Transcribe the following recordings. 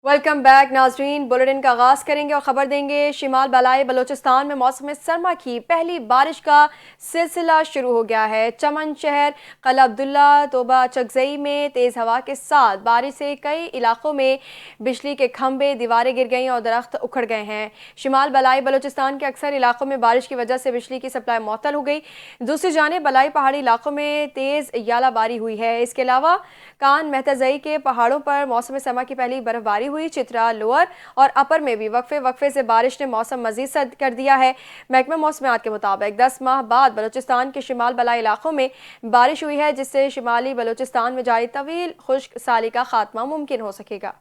Welcome back नाजरीन। Bulletin का आगाज करेंगे और खबर देंगे शिमाल बलाई बलूचिस्तान में मौसम सरमा की पहली बारिश का सिलसिला शुरू हो गया है। चमन शहर, कला अब्दुल्ला, तोबा चकजई में तेज़ हवा के साथ बारिश से कई इलाकों में बिजली के खंभे, दीवारें गिर गईं और दरख्त उखड़ गए हैं। शिमाल बलाई बलूचिस्तान के अक्सर इलाकों में बारिश की वजह से बिजली की सप्लाई मुअत्तल हो गई। दूसरी जानिब बलाई पहाड़ी इलाकों में तेज़ यालाबारी हुई है। इसके अलावा कान मेहतजई के पहाड़ों पर मौसम सरमा की पहली बर्फबारी हुई। चित्रा लोअर और अपर में भी वक्फे वक्फे से बारिश ने मौसम मजीद सर्द कर दिया है। महकमा मौसमियात के मुताबिक 10 माह बाद बलूचिस्तान के शिमाल बलाई इलाकों में बारिश हुई है, जिससे शिमाली बलूचिस्तान में जारी तवील खुश्क साली का खात्मा मुमकिन हो सकेगा।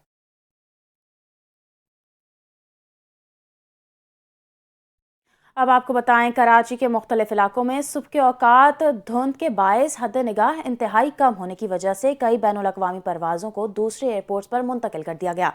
अब आपको बताएं, कराची के मुख्तलिफ इलाकों में सुबह के औकात धुंध के बायस हद निगाह इंतहाई कम होने की वजह से कई बैनुल अक़वामी परवाज़ों को दूसरे एयरपोर्ट्स पर मुंतकिल कर दिया गया।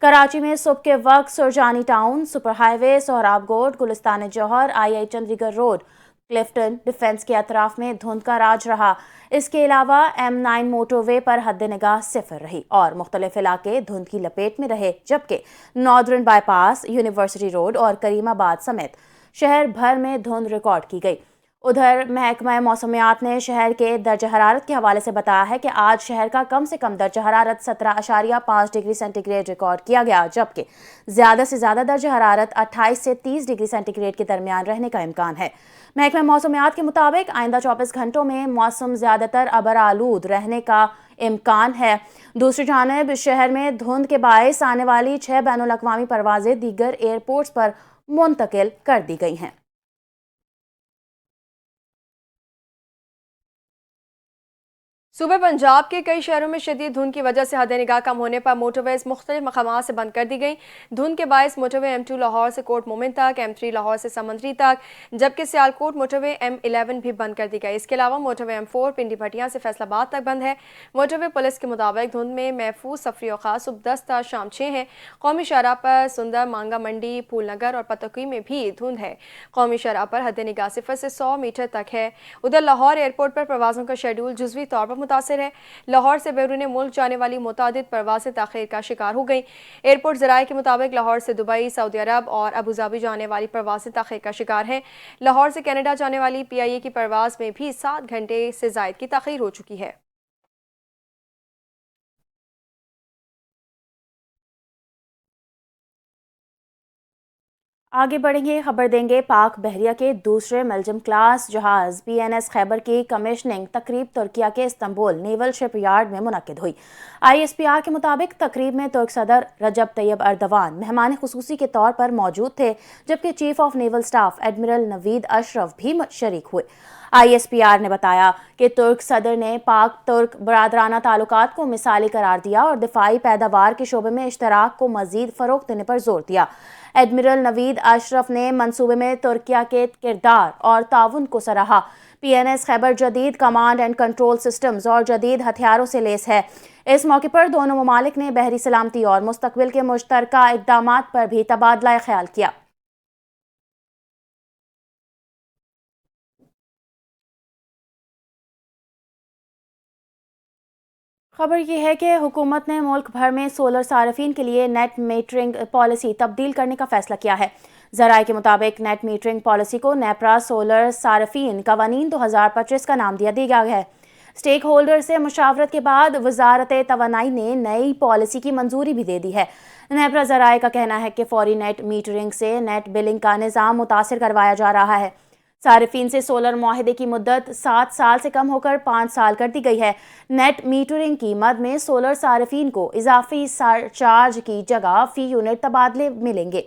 कराची में सुबह के वक्त Surjani town, super highway, Sohrab गोड, गुलिस्तान जौहर, आई चंडीगढ़ रोड, क्लिफ्टन डिफेंस के अतराफ में धुंध का राज रहा। इसके अलावा M9 मोटरवे पर हद निगाह सिफर रही और मुख्तलिफ इलाके धुंध की लपेट में रहे, जबकि नॉर्दर्न बाईपास, यूनिवर्सिटी रोड और करीमाबाद समेत शहर भर में धुंध रिकॉर्ड की गई। उधर महकमा मौसमियात ने शहर के दर्जा हरारत के हवाले से बताया है कि आज शहर का कम से कम दर्जा हरारत 17.5 डिग्री सेंटीग्रेड रिकॉर्ड किया गया, जबकि ज़्यादा से ज़्यादा दर्जा हरारत 28 से 30 डिग्री सेंटीग्रेड के दरमियान रहने का इम्कान है। महकमा मौसमियात के मुताबिक आइंदा 24 घंटों में मौसम ज़्यादातर अबर आलूद रहने का इम्कान है। दूसरी जानिब शहर में धुंध के बायस आने वाली 6 बैनुल अक़वामी परवाज़ें दीगर एयरपोर्ट्स पर मुंतकिल कर दी गई हैं। सूबे पंजाब के कई शहरों में शदीद धुंध की वजह से हद निगाह कम होने पर मोटरवेज मुख्तलिफ मकामात से बंद कर दी गई। धुंध के बायस मोटरवे M2 लाहौर से कोट मोमिन तक, M3 लाहौर से समंदरी तक, जबकि सियालकोट मोटरवे M11 भी बंद कर दी गई। इसके अलावा मोटरवे M4 पिंडी भटियां से फैसलाबाद तक बंद है। मोटरवे पुलिस के मुताबिक धुंध में महफूज सफरी औकात सुबह 10 था शाम 6 है। कौमी शहरा पर सुंदर, मांगा मंडी, फूलनगर और पतकी में भी धुंध है। कौमी शहरा पर हद निगाह सिफर से 100 मीटर तक है। उधर लाहौर एयरपोर्ट पर प्रवासों का शेड्यूल जुजवी तौर पर मुतासिर है। लाहौर से बैरून मुल्क जाने वाली मुतादिद परवासें ताखीर का शिकार हो गई। एयरपोर्ट ज़राए के मुताबिक लाहौर से दुबई, सऊदी अरब और अबूधाबी जाने वाली परवासें ताखीर का शिकार हैं। लाहौर से कनाडा जाने वाली PIA की परवास में भी 7 घंटे से ज़ायद की ताखीर हो चुकी है। आगे बढ़ेंगे, खबर देंगे पाक बहरिया के दूसरे मेल्जियम क्लास जहाज PNS खैबर की कमीशनिंग तकरीब तुर्किया के इस्तांबुल नेवल शिप यार्ड में मुनक्किद हुई। ISPR के मुताबिक तकरीब में तुर्क सदर रजब तैयब अर्दवान मेहमान खुसूसी के तौर पर मौजूद थे, जबकि chief of naval staff admiral Naveed Ashraf भी शरीक हुए। ISPR ने बताया कि तुर्क सदर ने पाक तुर्क बरादराना ताल्लुकात को मिसाली करार दिया और दिफाई पैदावार के शोबे में इश्तराक को मजीद फरोग देने पर जोर दिया। एडमिरल नवीद अशरफ ने मंसूबे में तुर्किया के किरदार और ताउन को सराहा। PNS खैबर जदीद कमांड एंड कंट्रोल सिस्टम्स और जदीद हथियारों से लेस है। इस मौके पर दोनों ममालिक ने बहरी सलामती और मुस्तकबिल के मुश्तरका इक़दामात पर भी तबादला ख्याल किया। खबर यह है कि हुकूमत ने मुल्क भर में सोलर सार्फिन के लिए नेट मीटरिंग पॉलिसी तब्दील करने का फैसला किया है। ज़राए के मुताबिक नेट मीटरिंग पॉलिसी को नेपरा सोलर सार्फिन कवानीन 2025 का नाम दिया गया है। स्टेक होल्डर से मुशावरत के बाद वजारत तवानाई ने नई पॉलिसी की मंजूरी भी दे दी है। नेपरा ज़राए का कहना है कि फौरी नेट मीटरिंग से नेट बिलिंग का निज़ाम मुतासिर करवाया जा रहा है। सार्फिन से सोलर मुआहदे की मुद्दत 7 साल से कम होकर 5 साल कर दी गई है। नेट मीटरिंग की मद में सोलर सार्फिन को इजाफी चार्ज की जगह फी यूनिट तबादले मिलेंगे।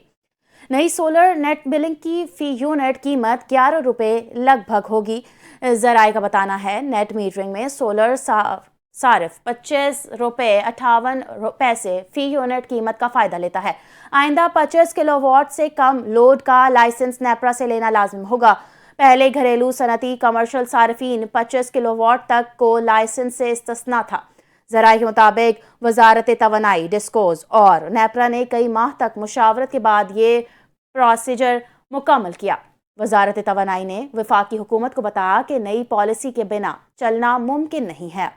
नई सोलर नेट बिलिंग की फी यूनिट कीमत 11 रुपये लगभग होगी। ज़राए का बताना है नेट मीटरिंग में सोलर सार्फ 25 रुपये 58 पैसे फी यूनिट कीमत का फ़ायदा लेता है। आइंदा 25 किलोवाट से कम लोड का लाइसेंस नेपरा से लेना लाजिम होगा। पहले घरेलू सनती कमर्शियल सार्फिन 25 किलोवाट तक को लाइसेंस से इस्तिस्ना था। ज़राए के मुताबिक वजारत तवानाई, डिस्कोज और नेपरा ने कई माह तक मुशावरत के बाद ये प्रोसीजर मुकम्मल किया। वजारत तवानाई ने वफाकी हुकूमत को बताया कि नई पॉलिसी के बिना चलना मुमकिन नहीं है।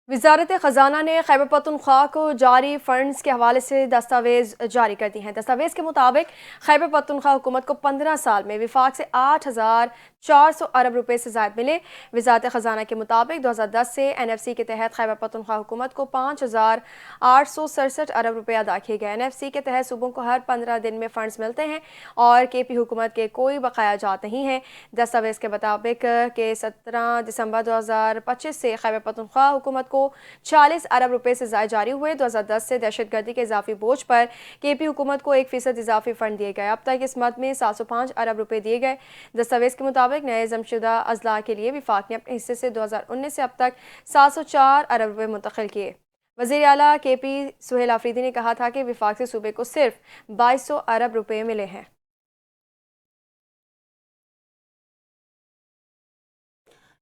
वजारत ख़जाना ने खैबर पख्तूनख्वा को जारी फंड्स के हवाले से दस्तावेज जारी कर दी हैं। दस्तावेज के मुताबिक खैबर पख्तूनख्वा हुकूमत को 15 साल में विफाक से 8,400 अरब रुपए से ज़ायद मिले। वजारत ख़जाना के मुताबिक 2010 से NFC के तहत खैबर पख्तूनख्वा हुकूमत को 5,867 अरब रुपए अदा किए गए। NFC के तहत सूबों को हर 15 दिन में फंड्स मिलते हैं और KP हुकूमत के कोई बकाया जात नहीं है। दस्तावेज के मुताबिक के 17 दिसंबर 2025 से खैबर पख्तूनख्वा हुकूमत को 40 अरब रुपए से ज़ायद जारी हुए। 2010 से दहशतगर्दी के इजाफी बोझ पर KP हुकूमत को 1% इजाफी फंड दिए गए। अब तक इस मद में 705 अरब रुपए दिए गए। दस्तावेज के मुताबिक नए जमशुदा अजला के लिए विफाक ने अपने हिस्से से 2019 से अब तक 704 अरब रुपए मुंतकिल किए। वज़ीर आला KP सुहेल आफरीदी ने कहा था कि विफाक से सूबे को सिर्फ 2200 अरब रुपए मिले हैं।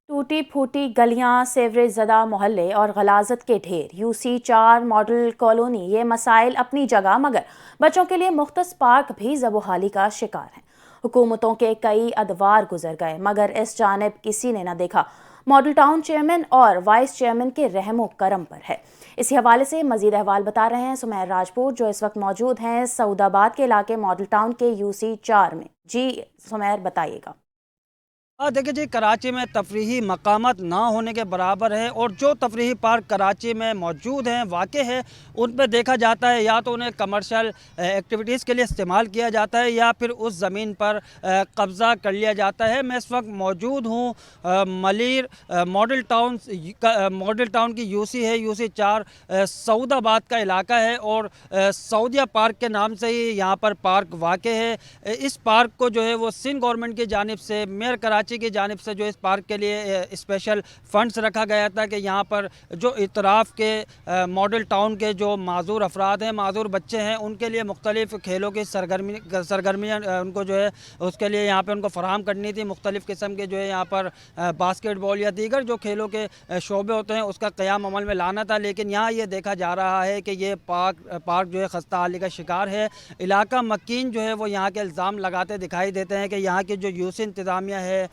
टूटी फूटी गलियां, सेवरेज ज़दा मोहल्ले और गलाजत के ढेर, UC4 मॉडल कॉलोनी, ये मसाइल अपनी जगह, मगर बच्चों के लिए मुख्तस पार्क भी ज़बोहाली का शिकार हैं। हुकूमतों के कई अदवार गुजर गए मगर इस जानिब किसी ने न देखा। मॉडल टाउन चेयरमैन और वाइस चेयरमैन के रहमो करम पर है। इसी हवाले से मजीद अहवाल बता रहे हैं सुमेर राजपूत, जो इस वक्त मौजूद हैं सऊदाबाद के इलाके मॉडल टाउन के UC4 में। जी सुमेर, बताइएगा। देखिए जी, कराची में तफरीही मकामात ना होने के बराबर है और जो तफरीही पार्क कराची में मौजूद हैं, वाक़ है, उन पर देखा जाता है या तो उन्हें कमर्शियल एक्टिविटीज़ के लिए इस्तेमाल किया जाता है या फिर उस ज़मीन पर कब्ज़ा कर लिया जाता है। मैं इस वक्त मौजूद हूँ मलीर मॉडल टाउन की UC है, UC4 सऊदाबाद का इलाका है और सऊदिया पार्क के नाम से ही यहाँ पर पार्क वाक़ है। इस पार्क को जो है वो सिंध गवर्नमेंट की जानिब से, मेयर कराची की जानिब से जो इस पार्क के लिए स्पेशल फंड्स रखा गया था कि यहाँ पर जो इतराफ़ के मॉडल टाउन के जो माजूर अफराद हैं, माजूर बच्चे हैं, उनके लिए मुख्तलिफ़ खेलों की सरगर्मियाँ उनको जो है उसके लिए यहाँ पर उनको फराहम करनी थी। मुख्तलिफ़ किस्म के जो है यहाँ पर बास्केटबॉल या दीगर जो खेलों के शोबे होते हैं उसका क़याम अमल में लाना था, लेकिन यहाँ ये देखा जा रहा है कि ये पार्क जो है खस्ता हाली का शिकार है। इलाका मकीन जो है वो यहाँ के इल्ज़ाम लगाते दिखाई देते हैं कि यहाँ की जो UC इंतज़ामिया है,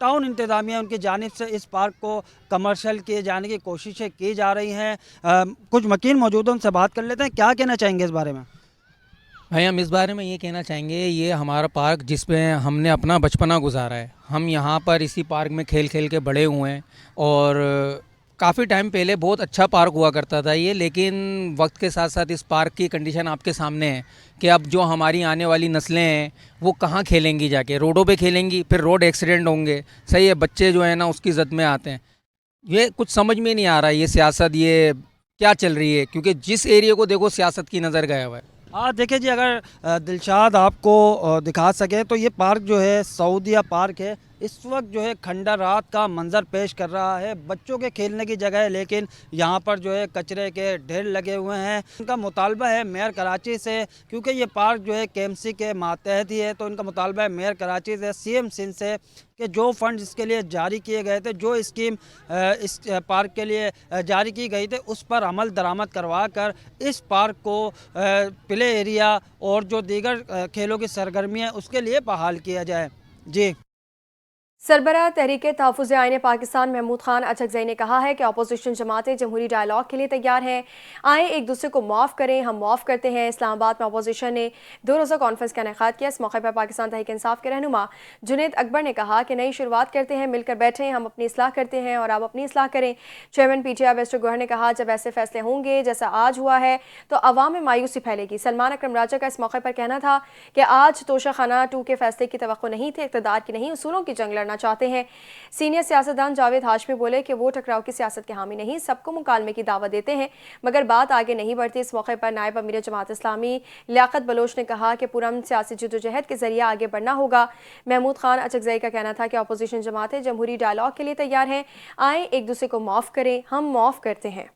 टाउन इंतज़ामिया, उनकी जानिब से इस पार्क को कमर्शियल किए जाने की कोशिशें की जा रही हैं। कुछ मकीन मौजूद हैं, उनसे बात कर लेते हैं। क्या कहना चाहेंगे इस बारे में? भाई, हम इस बारे में ये कहना चाहेंगे, ये हमारा पार्क जिसमें हमने अपना बचपना गुजारा है, हम यहाँ पर इसी पार्क में खेल खेल के बड़े हुए हैं और काफ़ी टाइम पहले बहुत अच्छा पार्क हुआ करता था ये, लेकिन वक्त के साथ साथ इस पार्क की कंडीशन आपके सामने है कि अब जो हमारी आने वाली नस्लें हैं वो कहाँ खेलेंगी, जाके रोडों पे खेलेंगी, फिर रोड एक्सीडेंट होंगे। सही है, बच्चे जो है ना उसकी ज़द में आते हैं। ये कुछ समझ में नहीं आ रहा ये सियासत ये क्या चल रही है, क्योंकि जिस एरिया को देखो सियासत की नज़र गया हुआ है। देखिए जी, अगर दिलशाद आपको दिखा सके तो ये पार्क जो है सऊदिया पार्क है, इस वक्त जो है खंडर रात का मंज़र पेश कर रहा है। बच्चों के खेलने की जगह है, लेकिन यहाँ पर जो है कचरे के ढेर लगे हुए हैं। उनका मुतालबा है मेयर कराची से, क्योंकि ये पार्क जो है KMC के मातहत ही है, तो इनका मुतालबा है मेयर कराची से, CM सिंध से कि जो फंड इसके लिए जारी किए गए थे, जो स्कीम इस पार्क के लिए जारी की गई थी, उस पर अमल दरामद करवा कर इस पार्क को प्ले एरिया और जो दीगर खेलों की सरगर्मियाँ उसके लिए बहाल किया जाए। जी। सरबराह तहरीक तहफ़्फ़ुज़ आईन पाकिस्तान महमूद खान अचकज़ई ने कहा है कि अपोजिशन जमातें जमहूरी डायलॉग के लिए तैयार हैं। आए एक दूसरे को माफ़ करें, हम माफ़ करते हैं। इस्लामाबाद में अपोजिशन ने 2 रोज़ा कॉन्फ्रेंस का इनेकाद किया। इस मौके पर पाकिस्तान तहरीक इंसाफ के रहनुमा जुनैद अकबर ने कहा कि नई शुरुआत करते हैं, मिलकर बैठें, हम अपनी इस्लाह करते हैं और आप अपनी इस्लाह करें। चेयरमैन PTI वेस्टर गौहर ने कहा, जब ऐसे फैसले होंगे जैसा आज हुआ है तो अवाम में मायूसी फैलेगी। सलमान अकरम राजा का इस मौके पर कहना था कि आज तोशा खाना 2 के फैसले की तवक्को नहीं थी, इक़्तिदार की नहीं, उसूलों की जंग लड़ना चाहते हैं। सीनियर सियासतदान जावेद हाशमी बोले कि वो टकराव की सियासत के हामी नहीं, सबको मुकालमे की दावत देते हैं, मगर बात आगे नहीं बढ़ती। इस मौके पर नायब अमीर जमात इस्लामी लियाकत बलोच ने कहा कि पुरअमन सियासी जद्दोजहद के जरिए आगे बढ़ना होगा। महमूद खान अचकज़ई का कहना था कि अपोजिशन जमातें जमहूरी डायलॉग के लिए तैयार हैं। आए एक दूसरे को माफ़ करें, हम माफ़ करते हैं।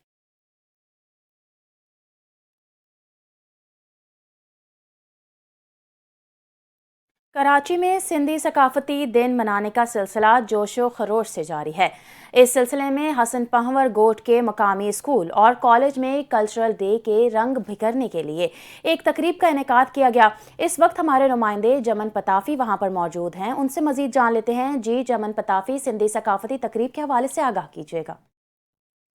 कराची में सिंधी सकाफती दिन मनाने का सिलसिला जोशो खरोश से जारी है। इस सिलसिले में हसन पहवर गोट के मकामी स्कूल और कॉलेज में कल्चरल डे के रंग बिखरने के लिए एक तकरीब का इनेकाद किया गया। इस वक्त हमारे नुमाइंदे जमन पताफी वहां पर मौजूद हैं, उनसे मजीद जान लेते हैं। जी जमन पताफी, सिंधी सकाफती तकरीब के हवाले से आगाह कीजिएगा।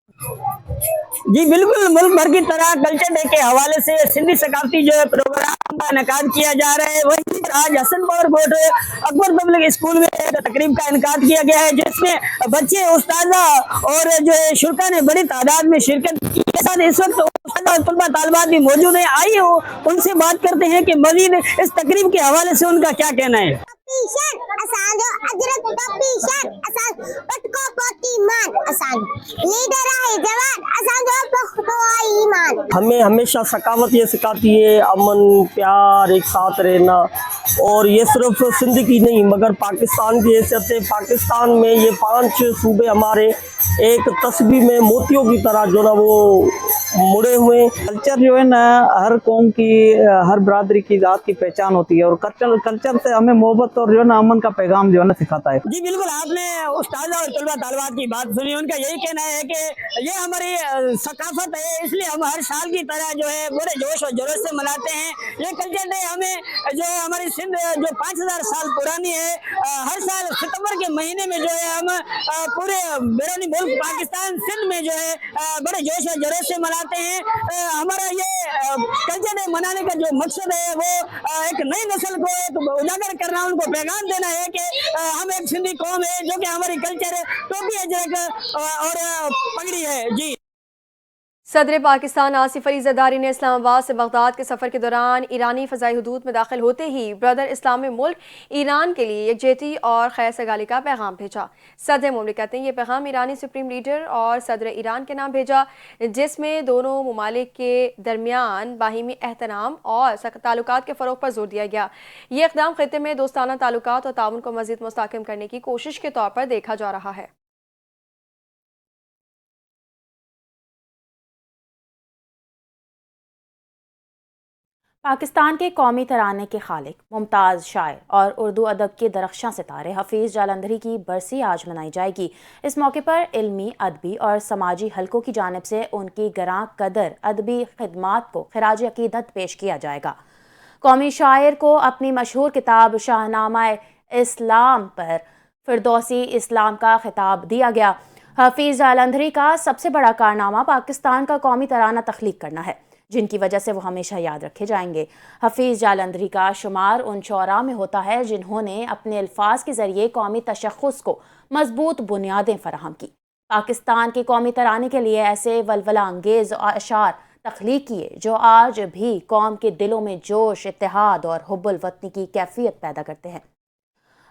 جی بالکل، ملک بھر کی طرح کلچر ڈے کے حوالے سے سندھی ثقافتی جو ہے پروگرام کا انعقاد کیا جا رہا ہے، وہیں پر آج حسن پور کوٹ اکبر پبلک اسکول میں ایک تقریب کا انعقاد کیا گیا ہے، جس میں بچے، استاذہ اور جو ہے شرکا نے بڑی تعداد میں شرکت کی ہے۔ ساتھ اس وقت استاد اور طلبہ طالبات بھی موجود ہیں، آئیے ان سے بات کرتے ہیں کہ مزید اس تقریب کے حوالے سے ان کا کیا کہنا ہے۔ ہمیں ہمیشہ ثقافت یہ سکھاتی ہے امن، پیار، ایک ساتھ رہنا، اور یہ صرف سندھ کی نہیں مگر پاکستان کی حیثیت سے پاکستان میں یہ 5 صوبے ہمارے ایک تصویر میں موتیوں کی طرح جو نا وہ مڑے ہوئے۔ کلچر جو ہے نا ہر قوم کی، ہر برادری کی ذات کی پہچان ہوتی ہے، اور کلچر سے ہمیں محبت اور جو ہے نا امن کا پیغام جو ہے نا سکھاتا ہے۔ جی بالکل، آپ نے استاذہ اور طلبہ طالبات کی بات سنی، ان کا یہی کہنا ہے کہ یہ ہماری ثقافت ہے، اس لیے ہم ہر سال کی طرح جو ہے بڑے جوش و جروش سے مناتے ہیں۔ یہ کلچر ڈے ہمیں جو ہے ہماری سندھ جو 5000 سال پرانی ہے، ہر سال ستمبر کے مہینے میں جو ہے ہم پورے بیرونی ملک پاکستان سندھ میں جو ہے بڑے جوش و جروش سے مناتے ہیں۔ ہمارا یہ کلچر ڈے منانے کا جو مقصد ہے وہ ایک نئی نسل کو ایک اجاگر کرنا، ان کو پیغام دینا ہے کہ ہم ایک سندھی قوم ہے جو کہ ہماری کلچر ٹوپی اجرک اور پگڑی ہے۔ جی صدر پاکستان آصف علی زرداری نے اسلام آباد سے بغداد کے سفر کے دوران ایرانی فضائی حدود میں داخل ہوتے ہی بردر اسلامی ملک ایران کے لیے یکجہتی اور خیر سگالی کا پیغام بھیجا۔ صدر مملکت نے یہ پیغام ایرانی سپریم لیڈر اور صدر ایران کے نام بھیجا، جس میں دونوں ممالک کے درمیان باہمی احترام اور تعلقات کے فروغ پر زور دیا گیا۔ یہ اقدام خطے میں دوستانہ تعلقات اور تعاون کو مزید مستحکم کرنے کی کوشش کے طور پر دیکھا جا رہا ہے۔ پاکستان کے قومی ترانے کے خالق، ممتاز شاعر اور اردو ادب کے درخشاں ستارے حفیظ جالندھری کی برسی آج منائی جائے گی۔ اس موقع پر علمی، ادبی اور سماجی حلقوں کی جانب سے ان کی گراں قدر ادبی خدمات کو خراج عقیدت پیش کیا جائے گا۔ قومی شاعر کو اپنی مشہور کتاب شاہنامہ اسلام پر فردوسی اسلام کا خطاب دیا گیا۔ حفیظ جالندھری کا سب سے بڑا کارنامہ پاکستان کا قومی ترانہ تخلیق کرنا ہے، جن کی وجہ سے وہ ہمیشہ یاد رکھے جائیں گے۔ حفیظ جالندھری کا شمار ان شعراء میں ہوتا ہے جنہوں نے اپنے الفاظ کے ذریعے قومی تشخص کو مضبوط بنیادیں فراہم کی۔ پاکستان کے قومی ترانے کے لیے ایسے ولولہ انگیز اشعار تخلیق کیے جو آج بھی قوم کے دلوں میں جوش، اتحاد اور حب الوطنی کی کیفیت پیدا کرتے ہیں۔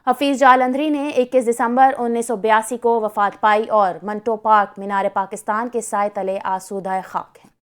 حفیظ جالندھری نے 21 دسمبر 1982 کو وفات پائی اور منٹو پارک، مینار پاکستان کے سائے تلے آسودہ خاک ہیں۔